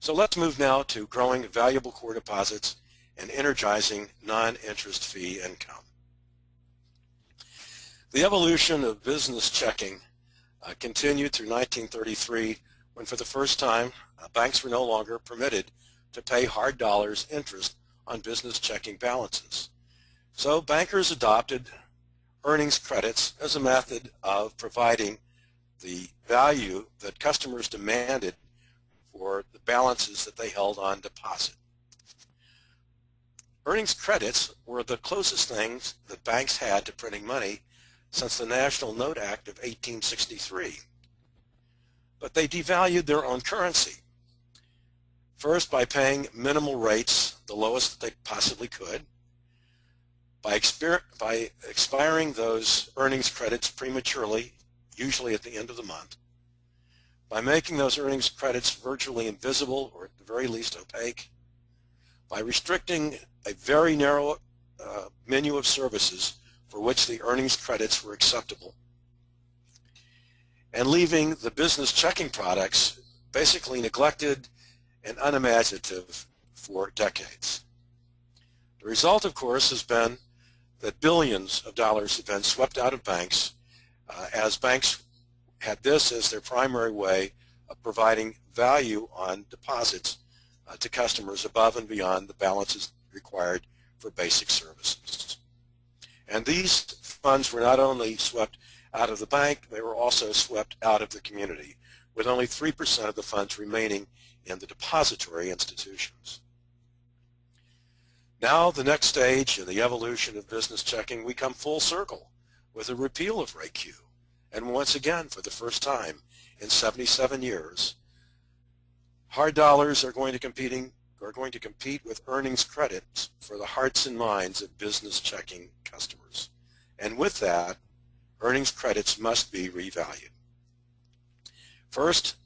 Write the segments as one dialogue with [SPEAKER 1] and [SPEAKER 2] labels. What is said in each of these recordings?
[SPEAKER 1] So let's move now to growing valuable core deposits and energizing non-interest fee income. The evolution of business checking continued through 1933, when for the first time banks were no longer permitted to pay hard dollars interest on business checking balances. So bankers adopted earnings credits as a method of providing the value that customers demanded for the balances that they held on deposit. Earnings credits were the closest things that banks had to printing money since the National Note Act of 1863. But they devalued their own currency. First, by paying minimal rates, the lowest that they possibly could, by expiring those earnings credits prematurely, usually at the end of the month, by making those earnings credits virtually invisible or at the very least opaque, by restricting a very narrow menu of services for which the earnings credits were acceptable, and leaving the business checking products basically neglected and unimaginative for decades. The result, of course, has been that billions of dollars have been swept out of banks as banks had this as their primary way of providing value on deposits to customers above and beyond the balances required for basic services. And these funds were not only swept out of the bank, they were also swept out of the community, with only 3% of the funds remaining in the depository institutions. Now, the next stage in the evolution of business checking, we come full circle with a repeal of Rate Q. And once again, for the first time in 77 years, hard dollars are going to compete with earnings credits for the hearts and minds of business checking customers. And with that, earnings credits must be revalued. First,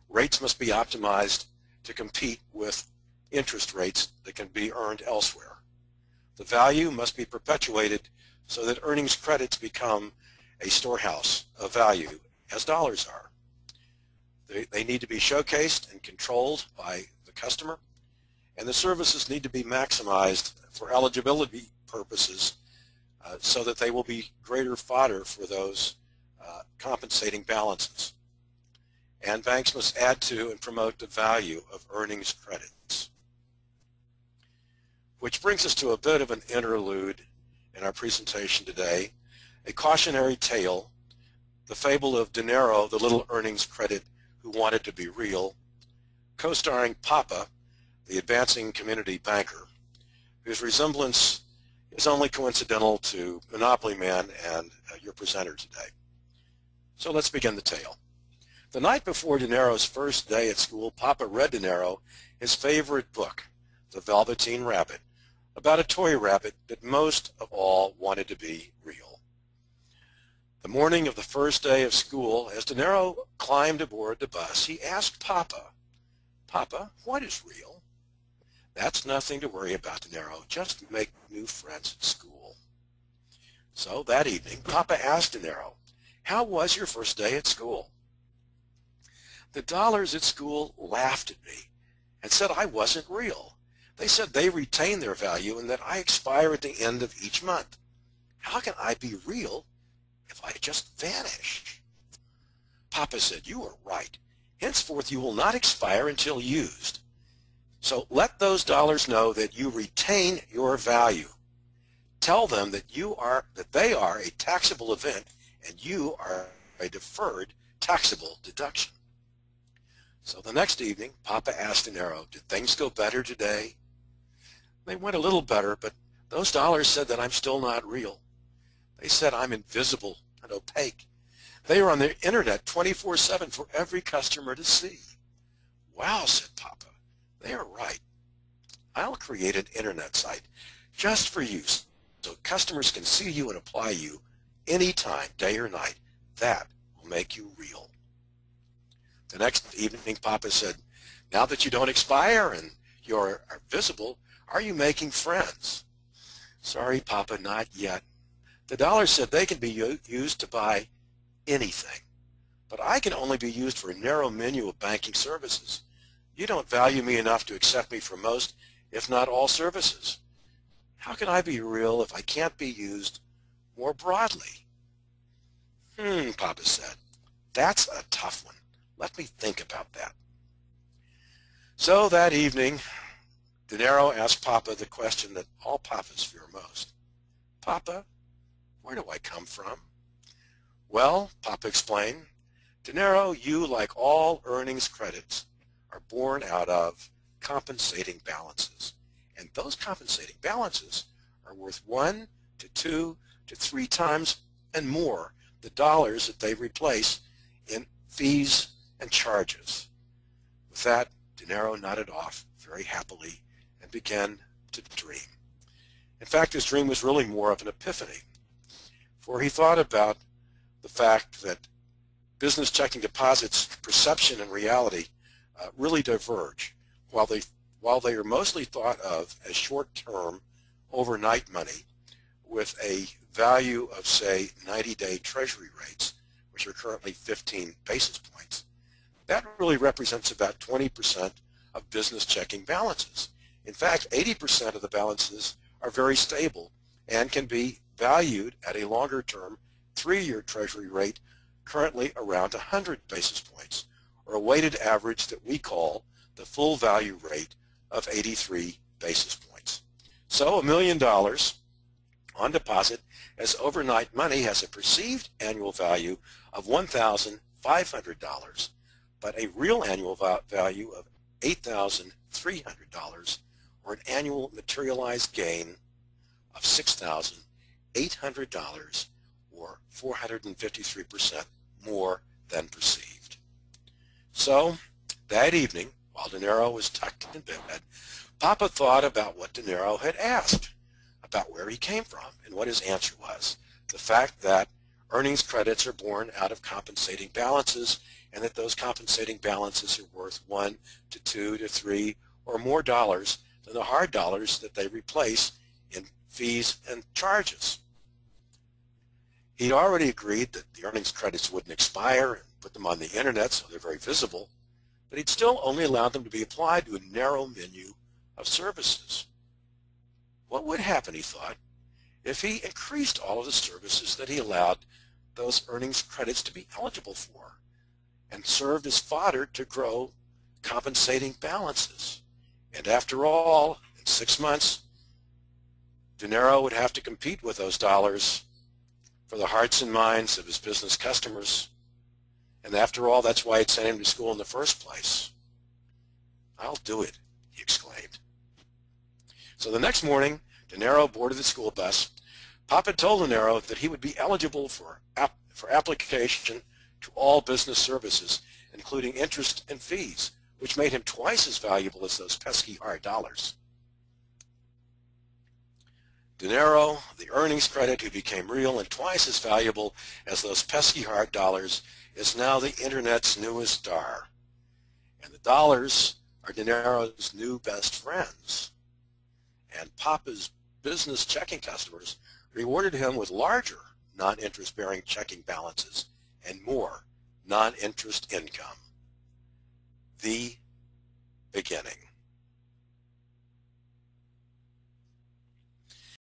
[SPEAKER 1] rates must be optimized to compete with interest rates that can be earned elsewhere. The value must be perpetuated so that earnings credits become a storehouse of value, as dollars are. They need to be showcased and controlled by the customer, and the services need to be maximized for eligibility purposes so that they will be greater fodder for those compensating balances. And banks must add to and promote the value of earnings credits. Which brings us to a bit of an interlude in our presentation today, a cautionary tale, the fable of Dinero, the little earnings credit who wanted to be real, co-starring Papa, the advancing community banker, whose resemblance is only coincidental to Monopoly Man and your presenter today. So let's begin the tale. The night before Dinero's first day at school, Papa read Dinero his favorite book, The Velveteen Rabbit, about a toy rabbit that most of all wanted to be real. The morning of the first day of school, as Dinero climbed aboard the bus, he asked Papa, "Papa, what is real?" "That's nothing to worry about, Dinero. Just make new friends at school." So that evening, Papa asked Dinero, "How was your first day at school?" The dollars at school laughed at me and said I wasn't real. They said they retain their value and that I expire at the end of each month. How can I be real if I just vanish? Papa said, "You are right. Henceforth you will not expire until used. So let those dollars know that you retain your value. Tell them that they are a taxable event and you are a deferred taxable deduction." So the next evening, Papa asked Dinero, "Did things go better today?" They went a little better, but those dollars said that I'm still not real. They said I'm invisible and opaque. They are on the internet 24/7 for every customer to see. "Wow," said Papa, "they are right. I'll create an internet site just for you so customers can see you and apply you anytime, day or night. That will make you real." The next evening, Papa said, "Now that you don't expire and you're visible, are you making friends?" "Sorry, Papa, not yet. The dollars said they can be used to buy anything, but I can only be used for a narrow menu of banking services. You don't value me enough to accept me for most, if not all, services. How can I be real if I can't be used more broadly? Papa said. That's a tough one. Let me think about that. So that evening, De Niro asked Papa the question that all papas fear most. Papa, where do I come from? Well, Papa explained, De Niro, you, like all earnings credits, are born out of compensating balances. And those compensating balances are worth 1 to 2 to 3 times and more the dollars that they replace in fees and charges. With that, De Niro nodded off very happily and began to dream. In fact, his dream was really more of an epiphany, for he thought about the fact that business checking deposits perception and reality really diverge. While they are mostly thought of as short-term overnight money with a value of, say, 90-day treasury rates, which are currently 15 basis points, that really represents about 20% of business checking balances. In fact, 80% of the balances are very stable and can be valued at a longer-term 3-year treasury rate currently around 100 basis points, or a weighted average that we call the full value rate of 83 basis points. So $1 million on deposit as overnight money has a perceived annual value of $1,500, but a real annual value of $8,300, or an annual materialized gain of $6,800, or 453% more than perceived. So that evening, while De Niro was tucked in bed, Papa thought about what De Niro had asked, about where he came from, and what his answer was. The fact that earnings credits are born out of compensating balances, and that those compensating balances are worth 1 to 2 to 3 or more dollars than the hard dollars that they replace in fees and charges. He'd already agreed that the earnings credits wouldn't expire and put them on the internet so they're very visible, but he'd still only allowed them to be applied to a narrow menu of services. What would happen, he thought, if he increased all of the services that he allowed those earnings credits to be eligible for and served as fodder to grow compensating balances? And after all, in 6 months, De Niro would have to compete with those dollars for the hearts and minds of his business customers. And after all, that's why it sent him to school in the first place. I'll do it, he exclaimed. So the next morning, De Niro boarded the school bus. Papa told De Niro that he would be eligible for application to all business services, including interest and fees, which made him twice as valuable as those pesky hard dollars. De Niro, the earnings credit who became real and twice as valuable as those pesky hard dollars, is now the Internet's newest star. And the dollars are De Niro's new best friends. And Papa's business checking customers rewarded him with larger non-interest-bearing checking balances and more non-interest income. The beginning.